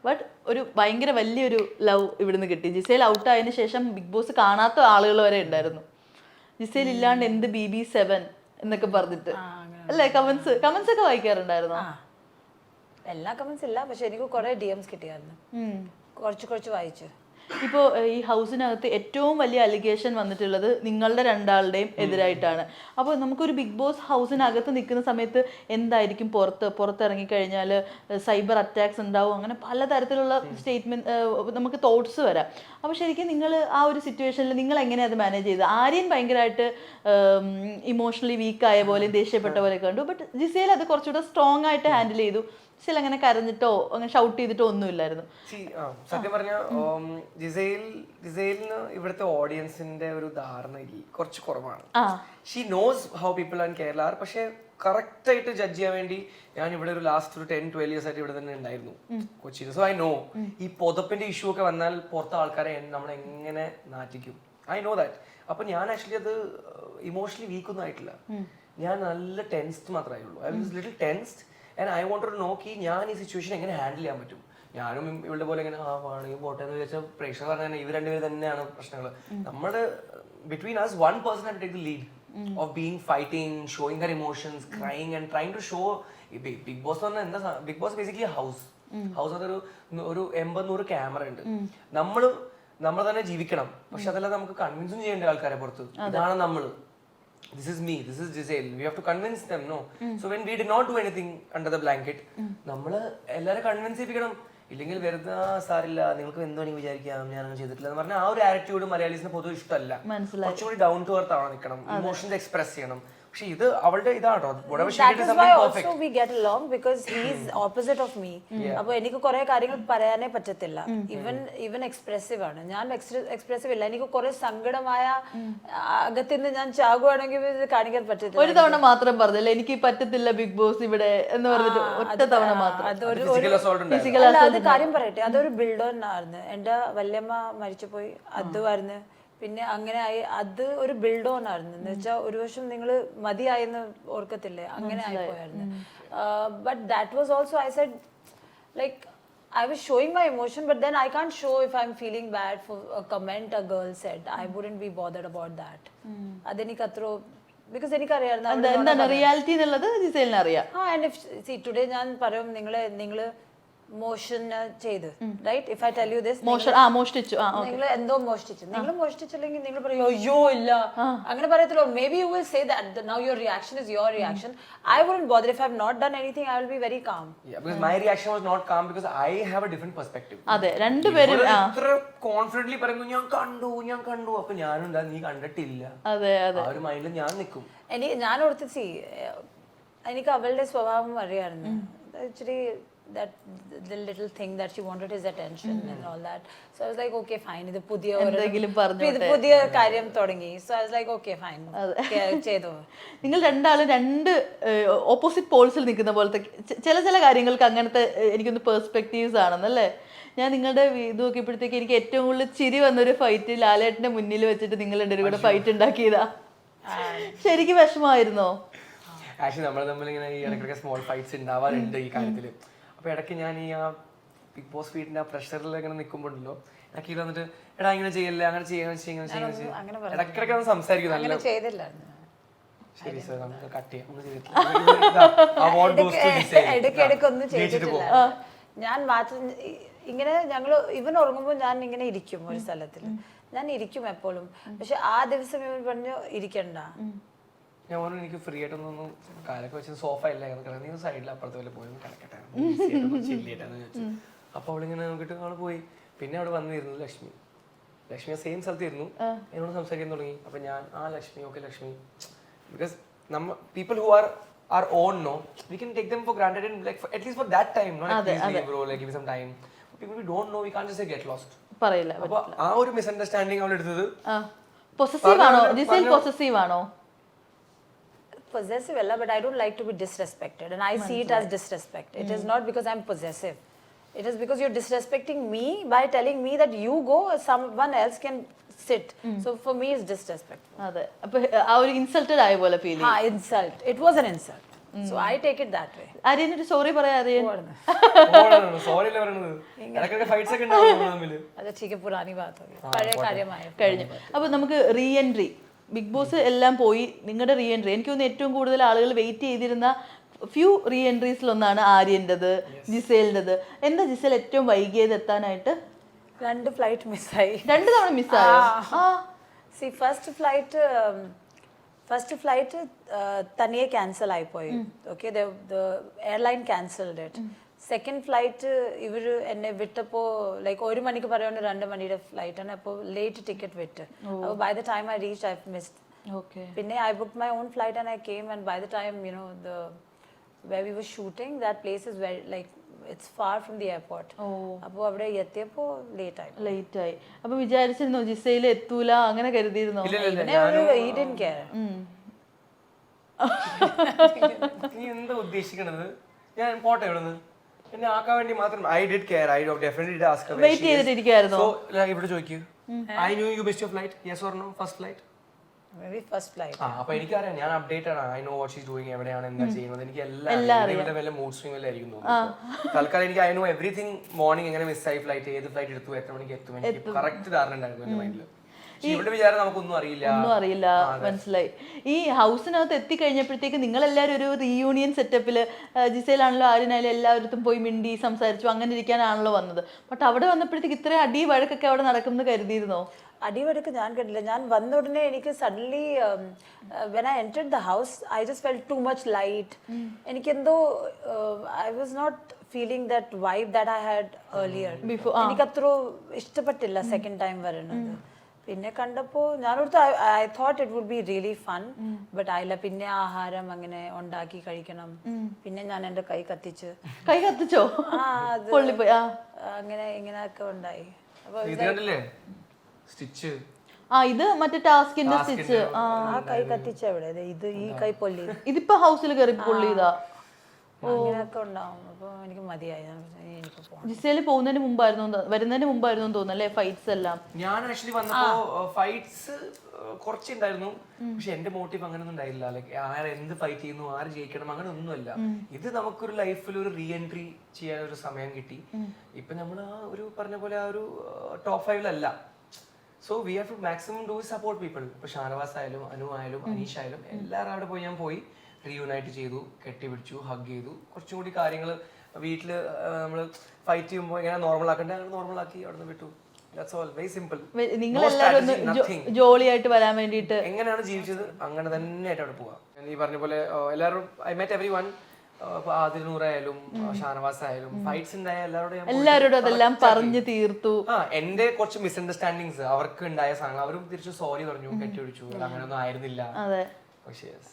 But ഒരു ഭയങ്കര വലിയൊരു ലവ് ഇവിടുന്ന് കിട്ടി. ജിസേൽ ഔട്ടായതിനു ശേഷം ബിഗ് ബോസ് കാണാത്ത ആളുകൾ വരെ ഉണ്ടായിരുന്നു. ജിസേൽ ഇല്ലാണ്ട് എന്ത് BB7 എന്നൊക്കെ പറഞ്ഞിട്ട് അല്ലേ കമന്റ്സ് ഒക്കെ വായിക്കാറുണ്ടായിരുന്നോ? എല്ലാ കമന്റ്സ് ഇല്ല, പക്ഷെ എനിക്ക് കുറെ DMs കിട്ടിയായിരുന്നു, കുറച്ച് വായിച്ചു. ഇപ്പോൾ ഈ ഹൗസിനകത്ത് ഏറ്റവും വലിയ അലിഗേഷൻ വന്നിട്ടുള്ളത് നിങ്ങളുടെ രണ്ടാളുടെയും എതിരായിട്ടാണ്. അപ്പോൾ നമുക്കൊരു ബിഗ് ബോസ് ഹൗസിനകത്ത് നിൽക്കുന്ന സമയത്ത് എന്തായിരിക്കും പുറത്തിറങ്ങിക്കഴിഞ്ഞാൽ സൈബർ അറ്റാക്സ് ഉണ്ടാവും, അങ്ങനെ പലതരത്തിലുള്ള സ്റ്റേറ്റ്മെന്റ് നമുക്ക് തോട്ട്സ് വരാം. അപ്പോൾ ശരിക്കും നിങ്ങൾ ആ ഒരു സിറ്റുവേഷനിൽ നിങ്ങൾ എങ്ങനെയാണ് അത് മാനേജ് ചെയ്തത്? ആര്യൻ ഭയങ്കരമായിട്ട് ഇമോഷണലി വീക്കായ പോലെ ദേഷ്യപ്പെട്ട പോലെ കണ്ടു, ബട്ട് ജിസേൽ അത് കുറച്ചുകൂടെ സ്ട്രോങ് ആയിട്ട് ഹാൻഡിൽ ചെയ്തു. ജിസേൽ അങ്ങനെ കരഞ്ഞിട്ടോ അങ്ങനെ ഷൗട്ട് ചെയ്തിട്ടോ ഒന്നുമില്ലായിരുന്നു. സത്യം പറഞ്ഞ ജിസേലിന് ഇവിടുത്തെ ഓഡിയൻസിന്റെ ഒരു ധാരണ കുറച്ച് കുറവാണ്. She knows how people and Kerala are. പക്ഷെ കറക്റ്റ് ആയിട്ട് ജഡ്ജ് ചെയ്യാൻ വേണ്ടി ഞാൻ ഇവിടെ ഒരു ലാസ്റ്റ് ഒരു 10-12 years ആയിട്ട് ഇവിടെ തന്നെ ഉണ്ടായിരുന്നു കൊച്ചിയിൽ. സോ ഐ നോ ഈ പുതപ്പിന്റെ ഇഷ്യൂ ഒക്കെ വന്നാൽ പുറത്തെ ആൾക്കാരെ നമ്മൾ എങ്ങനെ നാറ്റിക്കും. I know that. അപ്പൊ ഞാൻ ആക്ച്വലി അത് ഇമോഷണലി വീക്കൊന്നും ആയിട്ടില്ല. ഞാൻ നല്ല ടെൻസ്ഡ് മാത്രമേ ഉള്ളൂ. I was little tensed and I wanted to നോക്കി ഞാൻ ഈ സിറ്റുവേഷൻ എങ്ങനെ ഹാൻഡിൽ ചെയ്യാൻ പറ്റും. ഞാനും ഇവളുടെ പോലെ ഇങ്ങനെ വേണമെങ്കിൽ പോട്ടെ എന്ന് വിചാരിച്ചാൽ പ്രേക്ഷകർ പറഞ്ഞാൽ ഇവർ രണ്ടുപേരും തന്നെയാണ് പ്രശ്നങ്ങൾ. നമ്മുടെ between us one person had to take the lead of being fighting, showing her emotions, crying and trying to show. Bigg Boss എന്ന് പറഞ്ഞാൽ എന്താ, ബിഗ് ബോസ് ബേസിക്കലി ഹൗസ് ഒരു 80-100 ക്യാമറ ഉണ്ട്. നമ്മൾ തന്നെ ജീവിക്കണം. പക്ഷെ അതല്ല നമുക്ക് കൺവിൻസും ചെയ്യേണ്ട ആൾക്കാരെ പുറത്ത്. ഇതാണ് നമ്മള്. This is me, this is Giselle. We have to convince them, no? So when we did not do anything under the blanket, നമ്മള് എല്ലാവരും കൺവിൻസ് ചെയ്യിപ്പിക്കണം. ഇല്ലെങ്കിൽ വെറുതെ സാരില്ല, നിങ്ങൾക്ക് എന്തോ വിചാരിക്കാം, ഞാനങ്ങനെ ചെയ്തിട്ടില്ല എന്ന് പറഞ്ഞാൽ ആ ഒരു ആറ്റിറ്റ്യൂഡ് മലയാളീസിന് പൊതുവെ ഇഷ്ടമല്ല. കുറച്ചുകൂടി ഡൗൺ ടു എർത്ത് ആവണം, നിൽക്കണം, ഇമോഷൻസ് എക്സ്പ്രസ് ചെയ്യണം. പക്ഷെ ഇത് അവളുടെ ഇതാണോ, we get along because he is opposite of me. അപ്പോൾ എനിക്ക് കുറെ കാര്യങ്ങൾ പറയാനേ പറ്റത്തില്ല. ഈവൻ എക്സ്പ്രസീവ് ആണ് ഞാൻ. എക്സ്പ്രസീവ് ഇല്ല. എനിക്ക് കുറെ സങ്കടമായ അകത്തുനിന്ന് ഞാൻ ചാകുവാണെങ്കിൽ ഇത് കാണിക്കാൻ പറ്റത്തില്ല. ഒരു തവണ മാത്രം പറഞ്ഞല്ലേ എനിക്ക് പറ്റത്തില്ല ബിഗ് ബോസ് ഇവിടെ എന്ന് പറഞ്ഞിട്ട്, ഒറ്റ തവണ മാത്രം. അത് കാര്യം പറയട്ടെ, അതൊരു ബിൽഡോൺ ആയിരുന്നു. എന്റെ വല്യമ്മ മരിച്ചുപോയി, അതുമായിരുന്നു. പിന്നെ അങ്ങനെ ആയി, അത് ഒരു ബിൽഡ് ഓൺ ആയിരുന്നു. എന്ന് വെച്ചാൽ ഒരു വർഷം നിങ്ങൾ മതിയായെന്ന് ഓർക്കത്തില്ലേ, അങ്ങനെ ആയിപ്പോയായിരുന്നു. But that was also I said like I was showing my emotion, but then I can't show if I'm feeling bad for a comment a girl said. I wouldn't be bothered about that. അതെനിക്ക് അത്ര, because എനിക്കറിയായിരുന്നു എന്താണ് reality എന്നുള്ളത് ജിസേലിന് അറിയാം. And if see today ഞാൻ പറയും നിങ്ങൾ മോഷൻ ചെയ്ത്, right? If I tell you this, മോഷ്ടിച്ചു, നിങ്ങൾ എന്തോ മോഷ്ടിച്ചു, നിങ്ങൾ മോഷ്ടിച്ചില്ലെങ്കിൽ നിങ്ങൾ പറയും അയ്യോ ഇല്ല, അങ്ങനെ പറയത്തില്ലോ. Maybe you will say that now your reaction is your reaction. I wouldn't bother if I have not done anything. I will be very calm. because my reaction was not calm because I have a different perspective. അതെ, രണ്ടുപേരും ഇത്ര confidently പറയുന്നു ഞാൻ കണ്ടു. അപ്പൊ ഞാനും എന്താ, നീ കണ്ടിട്ടില്ല. അതെ അതെ, ആ ഒരു മൈൻഡിൽ ഞാൻ നിൽക്കും. ഞാൻ ഓർത്ത് സി എനിക്ക് അവളുടെ സ്വഭാവം അറിയാമായിരുന്നു. Actually that the little thing that she wanted his attention and all that. So I was like okay fine, ഇത് പുതിയ കാര്യം തുടങ്ങി. So I was like okay fine, ചെയ്തു. നിങ്ങൾ രണ്ടാളും രണ്ട് ഓപ്പോസിറ്റ് പോൾസിൽ നിൽക്കുന്ന പോലത്തെ ചില കാര്യങ്ങൾക്ക് അങ്ങനത്തെ എനിക്കൊന്ന് പെർസ്പെക്റ്റീവ്സ് ആണെന്നല്ലേ. ഞാൻ നിങ്ങളുടെ ഇത് നോക്കിയപ്പോഴത്തേക്ക് എനിക്ക് ഏറ്റവും കൂടുതൽ ചിരി വന്നൊരു ഫൈറ്റ് ലാലേട്ടന്റെ മുന്നിൽ വെച്ചിട്ട് നിങ്ങൾ രണ്ടുപേരും കൂടെ ഫൈറ്റ് ഉണ്ടാക്കിയതാ. ശരിക്കും വിഷമമായിരുന്നോ? ആക്ച്വലി നമ്മൾ തമ്മിലിങ്ങനെ ഈ ഇടയ്ക്കൊക്കെ സ്മോൾ ഫൈറ്റ്സ് ഉണ്ടാവാറുണ്ട് ഈ കാര്യത്തില്. അപ്പോൾ ഇടയ്ക്ക് ഞാൻ ഈ ആ ബിഗ് ബോസ് വീട്ടിൻ്റെ ആ പ്രഷറിൽ ഇങ്ങനെ നിൽക്കുമ്പോഴല്ലോ ഇടയ്ക്ക് വന്നിട്ട് എടാ ഇങ്ങനെ ചെയ്യല്ലേ, അങ്ങനെ ചെയ്യാൻ ഇടയ്ക്കിടയ്ക്ക് ഒന്ന് സംസാരിക്കും. നല്ല ശരി സാർ, നമുക്ക് കട്ട് ചെയ്യാം. ഇടയ്ക്കിടയ്ക്കൊന്നും ചെയ്തിട്ടില്ല. ഞാൻ മാത്രം ഇങ്ങനെ ഞങ്ങൾ ഇവൻ ഉറങ്ങുമ്പോൾ ഞാൻ ഇങ്ങനെ ഇരിക്കും ഒരു സ്ഥലത്തിൽ. ഞാൻ ഇരിക്കും എപ്പോഴും. പക്ഷെ ആ ദിവസം ഇവൻ പറഞ്ഞു ഇരിക്കണ്ട. ഞാൻ പറഞ്ഞു എനിക്ക് ഫ്രീ ആയിട്ടൊന്നും കാലൊക്കെ വെച്ച് സോഫ ഇല്ല കിടക്കണം, നീ സൈഡിൽ അപ്പുറത്തെ പോലെ പോയി കിടക്കട്ടെ ചില്ലിട്ടാന്ന് ചോദിച്ചു. അപ്പോൾ അവളിങ്ങനെ നോക്കിയിട്ട് അവൾ പോയി. പിന്നെ അവിടെ വന്നിരുന്നു ലക്ഷ്മി സെയിം സ്ഥലത്തിരുന്നു, എന്നോട് സംസാരിക്കാൻ തുടങ്ങി. അപ്പൊ ഞാൻ ലക്ഷ്മി ഓക്കെ ലക്ഷ്മി, ബിക്കോസ് നമ്മ people who are our own, no, we can take them for granted and like at least for that time, no, like please leave bro, like give me some time. People we don't know, we can't just say get lost. പറയില്ല. അപ്പോൾ ആ ഒരു misunderstanding അവൾ എടുത്തത് possessive ആണോ? Gizele possessive ആണോ? Possessive ella, but I don't like to be disrespected and I see it as disrespect. It is not because I'm possessive. It is because you're disrespecting me by telling me that you go, someone else can sit. So for me it's disrespectful. അതെ, അപ്പോൾ ആ ഒരു insulted ആയ പോലെ feel ചെയ്യും. insult, it was an insult. So I take it that way. ആര്യനൊരു sorry പറയാ Aryan. Sorry അല്ലേ പറയണത്, ഇടയ്ക്കൊക്കെ ഫൈറ്റ്സ് ഒക്കെ ഉണ്ടാവും നമ്മള് തമ്മില്. അത് ठीक है पुरानी बात हो गई, പഴയ കാര്യമായ കഴിഞ്ഞു. അപ്പൊ നമുക്ക് റീ എൻട്രി, ബിഗ് ബോസ് എല്ലാം പോയി, നിങ്ങളുടെ റീ എൻട്രി, എനിക്ക് തോന്നുന്നു ഏറ്റവും കൂടുതൽ ആളുകൾ വെയിറ്റ് ചെയ്തിരുന്ന ഫ്യൂ റീ എൻട്രീസിലൊന്നാണ് ആര്യൻ്റെത്, ജിസേലിൻ്റെത്. എന്താ ജിസേൽ ഏറ്റവും വൈകിയത് എത്താനായിട്ട്? 2 ഫ്ലൈറ്റ് മിസ്സായി. 2 തവണ മിസ്സായോ? ആ സി ഫസ്റ്റ് ഫ്ലൈറ്റ് തനിയെ ക്യാൻസൽ ആയിപ്പോയി. Okay, airline cancelled it. Second flight ഇവർ എന്നെ വിട്ടപ്പോൾ ലൈക്ക് 1 മണിക്ക് പറയുന്നത് 2 മണിയുടെ ഫ്ലൈറ്റ് ആണ്. അപ്പോൾ ലേറ്റ് ടിക്കറ്റ് വിട്ട്. അപ്പോൾ by the time I reach I missed. Okay. പിന്നെ I book my own flight and I came and by the time you know the where we were shooting, that place is very like it's far from the airport. അപ്പോൾ അവിടെ എത്തിയപ്പോൾ late ആയി. Late ആയി. അപ്പൊ വിചാരിച്ചിരുന്നോ ജിസയിൽ എത്തൂല, അങ്ങനെ കരുതിയിരുന്നോ? he didn't care. നീ എന്താ ഉദ്ദേശിക്കണത്? ഞാൻ പോട്ടെ ഇവിടുന്ന്, എന്നെ ആക്കാൻ വേണ്ടി മാത്രം. I did care, I definitely did ask her. Wait ചെയ്തിട്ടിരിക്കുവായിരുന്നോ? സോ ഇവിടെ ചോദിക്കൂ, I knew you missed your flight, yes or no? First flight. Maybe first flight. അപ്പൊ എനിക്കറിയാം, ഞാൻ അപ്ഡേറ്റഡ് ആണ്. I know what she's doing, എവിടെയാണ് എന്താ ചെയ്യുന്നത്, എനിക്ക് എല്ലാം ഇവിടെ വല്ല മൂഡ് സ്വിംഗിലായിരിക്കും തോന്നുന്നു. തൽക്കാലം എനിക്ക് ഐ നോ എവറിഥിങ്. മോർണിംഗ് എങ്ങനെ മിസ്സായി ഫ്ലൈറ്റ്, ഏത് ഫ്ലൈറ്റ് എടുത്തു, എത്ര മണിക്ക് എത്തും, എനിക്ക് കറക്റ്റ് ധാരണ ഉണ്ടായിരുന്നു എന്റെ മൈൻഡിൽ. ഇവിടെ വിചാരം നമുക്കൊന്നും അറിയില്ല, ഒന്നും അറിയില്ല. മനസ്സിലായി. ഈ ഹൗസിനകത്ത് എത്തിക്കഴിഞ്ഞപ്പോഴത്തേക്ക് നിങ്ങളെല്ലാവരും ഒരു റീയൂണിയൻ സെറ്റപ്പില്, ജിസയിലാണല്ലോ ആര്യനായാലും എല്ലാവരും പോയി മിണ്ടി സംസാരിച്ചു, അങ്ങനെ ഇരിക്കാനാണല്ലോ വന്നത്. ബട്ട് അവിടെ വന്നപ്പോഴത്തേക്ക് ഇത്രയും അടി വഴക്കൊക്കെ അവിടെ നടക്കുമെന്ന് കരുതിയിരുന്നോ? അടിവടക്ക് ഞാൻ കണ്ടില്ല. ഞാൻ വന്ന ഉടനെ എനിക്ക് suddenly when I entered the house I just felt too much light. എനിക്കെന്തോ I was not feeling that vibe that I had earlier. എനിക്കത്ര ഇഷ്ടപ്പെട്ടില്ല സെക്കൻഡ് ടൈം വരുന്നത്. പിന്നെ കണ്ടപ്പോൾ ഞാനോർത്ത് I thought it would be really fun, but ആയില്ല. പിന്നെ ആഹാരം അങ്ങനെ ഉണ്ടാക്കി കഴിക്കണം. പിന്നെ ഞാൻ എൻ്റെ കൈ കത്തിച്ചു. കൈ കത്തിച്ചോ? അത് അങ്ങനെ ഇങ്ങനെയൊക്കെ ഉണ്ടായി. അപ്പോൾ സ്റ്റിച്ച്, ഇത് മറ്റേ ടാസ്കിന്റെ സ്റ്റിച്ച്. ആ കൈ കത്തിച്ച എവിടെ? ഇത് ഈ കൈ പൊള്ളി. ഇതിപ്പോ ഹൗസിൽ കയറി പൊള്ളിയതാ. അങ്ങനെയൊക്കെ ഉണ്ടാവും. അപ്പൊ എനിക്ക് മതിയായി, എനിക്ക് പോകണം. ജിസയില് പോകുന്നതിന് മുമ്പായിരുന്നു, വരുന്നതിന് മുമ്പായിരുന്നു തോന്നുന്നല്ലേ ഫൈറ്റ്സ് എല്ലാം? ഞാൻ ആക്ച്വലി വന്നപ്പോ ഫൈറ്റ്സ് കുറച്ചുണ്ടായിരുന്നു, പക്ഷെ എന്റെ മോട്ടീവ് അങ്ങനെ ഒന്നും ഉണ്ടായില്ല. ലൈക്ക് ആര് എന്ത് ഫൈറ്റ് ചെയ്യുന്നു, ആര് ജയിക്കണം, അങ്ങനെ ഒന്നുമല്ല. ഇത് നമുക്കൊരു ലൈഫിൽ ഒരു റീ എൻട്രി ചെയ്യാൻ ഒരു സമയം കിട്ടി. ഇപ്പൊ നമ്മൾ ആ ഒരു പറഞ്ഞ പോലെ ആ ഒരു ടോപ്പ് 5-ലല്ല. So we have to maximum do support people. ഇപ്പൊ ഷാനവാസ് ആയാലും അനു ആയാലും അനീഷ് ആയാലും എല്ലാവരും അവിടെ പോയി ഞാൻ പോയി റീയൂണൈറ്റ് ചെയ്തു, കെട്ടിപ്പിടിച്ചു, ഹഗ് ചെയ്തു. കുറച്ചും കൂടി കാര്യങ്ങൾ വീട്ടിൽ നമ്മൾ ഫൈറ്റ് ചെയ്യുമ്പോൾ എങ്ങനെ നോർമൽ ആക്കണ്ടേ അങ്ങനെ നോർമൽ ആക്കി അവിടെ നിന്ന് വിട്ടു. That's all, very simple. നിങ്ങൾ എല്ലാവരും ജോളിയായിട്ട് വരാൻ വേണ്ടിയിട്ട് എങ്ങനെയാണ് ജീവിച്ചത് അങ്ങനെ തന്നെയായിട്ട് അവിടെ പോവാം. ഈ പറഞ്ഞ പോലെ എല്ലാവരും I met everyone. Adil നൂറായാലും ഷാനവാസ് ആയാലും ഫൈറ്റ്സ് ഉണ്ടായ എല്ലാവരോടും അതെല്ലാം പറഞ്ഞു തീർത്തു. എന്റെ കുറച്ച് മിസ്അണ്ടർസ്റ്റാൻഡിങ്സ് അവർക്ക് ഉണ്ടായ സാധനങ്ങൾ അവരും തിരിച്ചു സോറി പറഞ്ഞു, കെട്ടിപിടിച്ചു, അങ്ങനെയൊന്നും ആയിരുന്നില്ല. പക്ഷേ